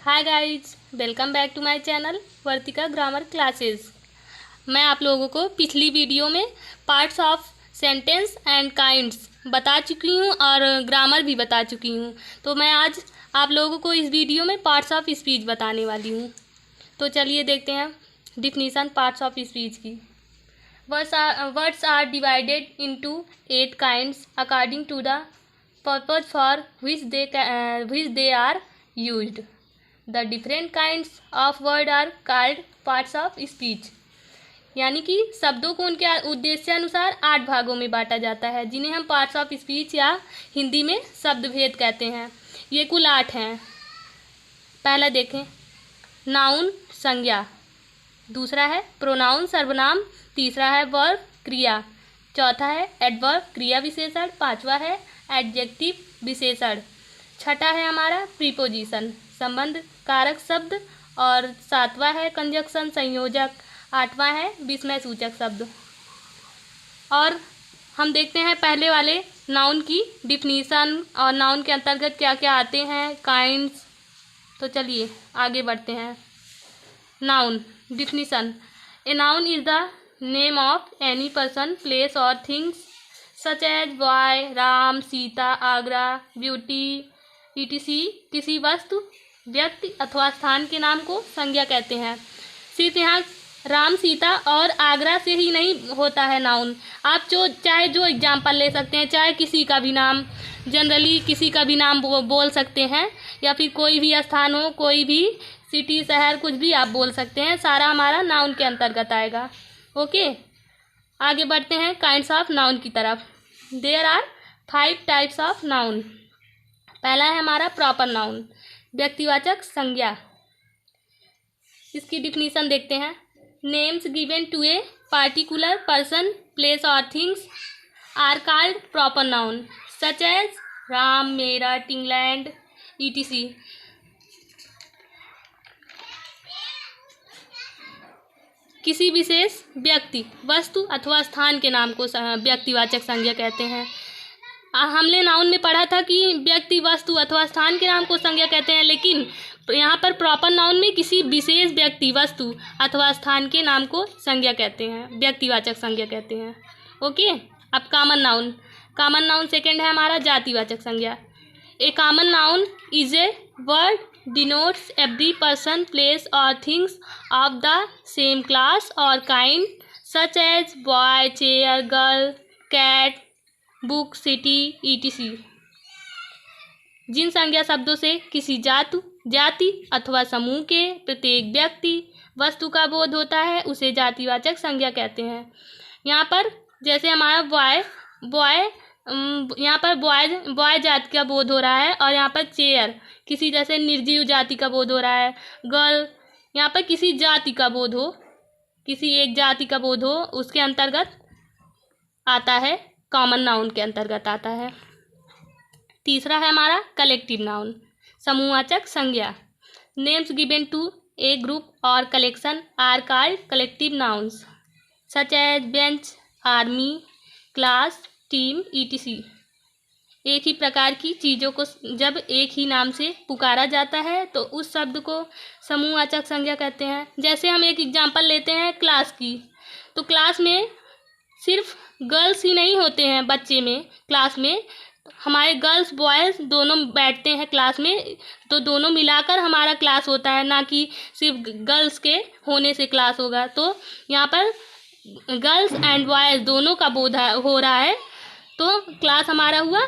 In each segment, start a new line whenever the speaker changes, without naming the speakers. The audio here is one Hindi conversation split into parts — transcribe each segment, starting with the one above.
Hi guys, welcome back to my channel Vartika grammar classes. मैं आप लोगों को पिछली वीडियो में parts of sentence and kinds बता चुकी हूँ और ग्रामर भी बता चुकी हूँ। तो मैं आज आप लोगों को इस वीडियो में पार्ट्स ऑफ स्पीच बताने वाली हूँ। तो चलिए देखते हैं डिफिनीशन पार्ट्स ऑफ स्पीच की। Words are divided into 8 kinds according to the purpose for which they are used. The different kinds of word are called parts of speech. यानी कि शब्दों को उनके उद्देश्य अनुसार 8 भागों में बांटा जाता है, जिन्हें हम पार्ट्स ऑफ स्पीच या हिंदी में शब्द भेद कहते हैं। ये कुल 8 हैं। पहला देखें, नाउन संज्ञा, दूसरा है प्रोनाउन सर्वनाम, तीसरा है वर्ब क्रिया, चौथा है एडवर्ब क्रिया विशेषण, पांचवा है एडजेक्टिव विशेषण, छठा है हमारा प्रीपोजिशन संबंध कारक शब्द, और सातवां है कंजक्शन संयोजक, आठवां है विस्मय सूचक शब्द। और हम देखते हैं पहले वाले नाउन की डिफिनीशन और नाउन के अंतर्गत क्या क्या आते हैं काइंड्स। तो चलिए आगे बढ़ते हैं। Noun definition, a noun is the name of any person place और things such as boy, Ram, Sita, Agra, beauty etc। किसी वस्तु व्यक्ति अथवा स्थान के नाम को संज्ञा कहते हैं। सिर्फ यहाँ राम, सीता और आगरा से ही नहीं होता है नाउन। आप चाहे जो एग्जाम्पल ले सकते हैं, चाहे किसी का भी नाम, जनरली किसी का भी नाम बोल सकते हैं, या फिर कोई भी स्थान हो, कोई भी सिटी, शहर, कुछ भी आप बोल सकते हैं, सारा हमारा नाउन के अंतर्गत आएगा। ओके, आगे बढ़ते हैं काइंड्स ऑफ नाउन की तरफ। There are 5 types of noun. पहला है हमारा प्रॉपर नाउन, व्यक्तिवाचक संज्ञा। इसकी डिफिनीशन देखते हैं। Names given to a particular person place और things are called proper noun such as Ram, Meerut, England etc। किसी विशेष व्यक्ति, वस्तु अथवा स्थान के नाम को व्यक्तिवाचक संज्ञा कहते हैं। हमने नाउन में पढ़ा था कि व्यक्ति, वस्तु अथवा स्थान के नाम को संज्ञा कहते हैं, लेकिन यहाँ पर प्रॉपर नाउन में किसी विशेष व्यक्ति, वस्तु अथवा स्थान के नाम को संज्ञा कहते हैं, व्यक्तिवाचक संज्ञा कहते हैं। ओके, अब common noun. Common noun second है हमारा जातिवाचक संज्ञा। A common noun is a word denotes every person, place or things of the same class or kind such as boy, chair, girl, cat, book, city etc। जिन संज्ञा शब्दों से किसी जाति अथवा समूह के प्रत्येक व्यक्ति, वस्तु का बोध होता है, उसे जातिवाचक संज्ञा कहते हैं। यहाँ पर जैसे हमारा बॉय यहाँ पर बॉय जाति का बोध हो रहा है, और यहाँ पर चेयर किसी जैसे निर्जीव जाति का बोध हो रहा है। गर्ल यहाँ पर किसी जाति का बोध हो, किसी एक जाति का बोध हो, उसके अंतर्गत आता है, कॉमन नाउन के अंतर्गत आता है। तीसरा है हमारा कलेक्टिव नाउन, समूहवाचक संज्ञा। Names given to a group और collection are called collective nouns such as bench, army, class, team etc। एक ही प्रकार की चीज़ों को जब एक ही नाम से पुकारा जाता है तो उस शब्द को समूहवाचक संज्ञा कहते हैं। जैसे हम एक एग्जांपल लेते हैं क्लास की, तो क्लास में सिर्फ गर्ल्स ही नहीं होते हैं, बच्चे में क्लास में हमारे गर्ल्स बॉयज़ दोनों बैठते हैं क्लास में, तो दोनों मिलाकर हमारा क्लास होता है, ना कि सिर्फ गर्ल्स के होने से क्लास होगा। तो यहाँ पर गर्ल्स एंड बॉयज़ दोनों का बोध हो रहा है, तो क्लास हमारा हुआ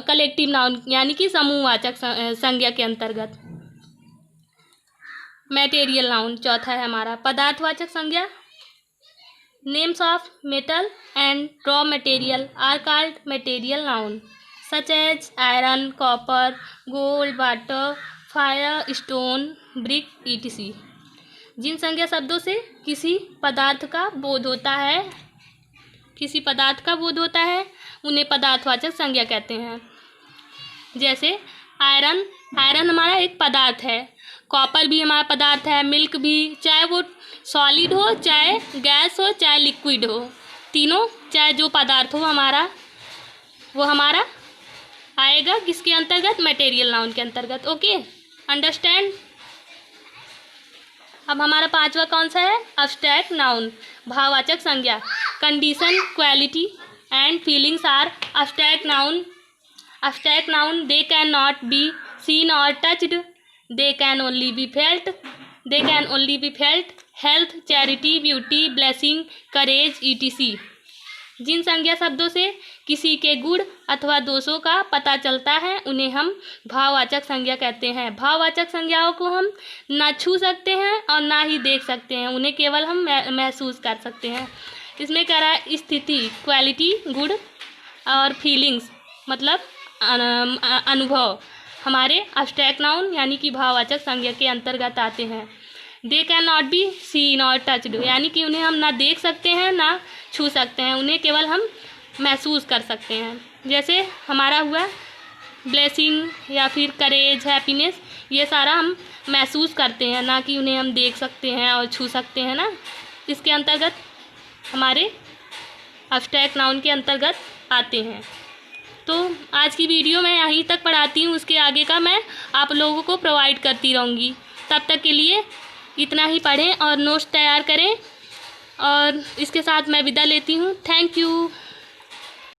कलेक्टिव नाउन यानी कि समूहवाचक संज्ञा के अंतर्गत। मटेरियल नाउन चौथा है हमारा पदार्थवाचक संज्ञा। Names of metal and raw material are called material noun such as iron, copper, gold, water, fire, stone, brick etc। जिन संज्ञा शब्दों से किसी पदार्थ का बोध होता है, उन्हें पदार्थवाचक संज्ञा कहते हैं। जैसे आयरन हमारा एक पदार्थ है, कॉपर भी हमारा पदार्थ है, मिल्क भी, चाहे वो सॉलिड हो, चाहे गैस हो, चाहे लिक्विड हो, तीनों चाहे जो पदार्थ हो हमारा, वो हमारा आएगा किसके अंतर्गत, मटेरियल नाउन के अंतर्गत। Okay, understand. अब हमारा पांचवा कौन सा है? अब्स्ट्रैक्ट नाउन, भाववाचक संज्ञा। Condition, quality and feelings are abstract noun. Abstract noun, they can not be seen और touched, they can only be felt, they can only be felt, health, charity, beauty, blessing, courage, etc. जिन संज्ञा शब्दों से किसी के गुण अथवा दोषों का पता चलता है उन्हें हम भाववाचक संज्ञा कहते हैं। भाववाचक संज्ञाओं को हम ना छू सकते हैं और ना ही देख सकते हैं, उन्हें केवल हम महसूस कर सकते हैं। इसमें कह रहा है स्थिति, क्वालिटी गुड, और फीलिंग्स मतलब अनुभव हमारे अब्स्ट्रैक्ट नाउन यानी कि भाववाचक संज्ञा के अंतर्गत आते हैं। दे कैन नॉट बी सीन और टच्ड यानी कि उन्हें हम ना देख सकते हैं ना छू सकते हैं, उन्हें केवल हम महसूस कर सकते हैं। जैसे हमारा हुआ ब्लेसिंग या फिर करेज, हैप्पीनेस, ये सारा हम महसूस करते हैं, ना कि उन्हें हम देख सकते हैं और छू सकते हैं ना। इसके अंतर्गत हमारे अब्स्ट्रैक्ट नाउन के अंतर्गत आते हैं। तो आज की वीडियो मैं यहीं तक पढ़ाती हूँ, उसके आगे का मैं आप लोगों को प्रोवाइड करती रहूँगी। तब तक के लिए इतना ही पढ़ें और नोट्स तैयार करें, और इसके साथ मैं विदा लेती हूँ। Thank you.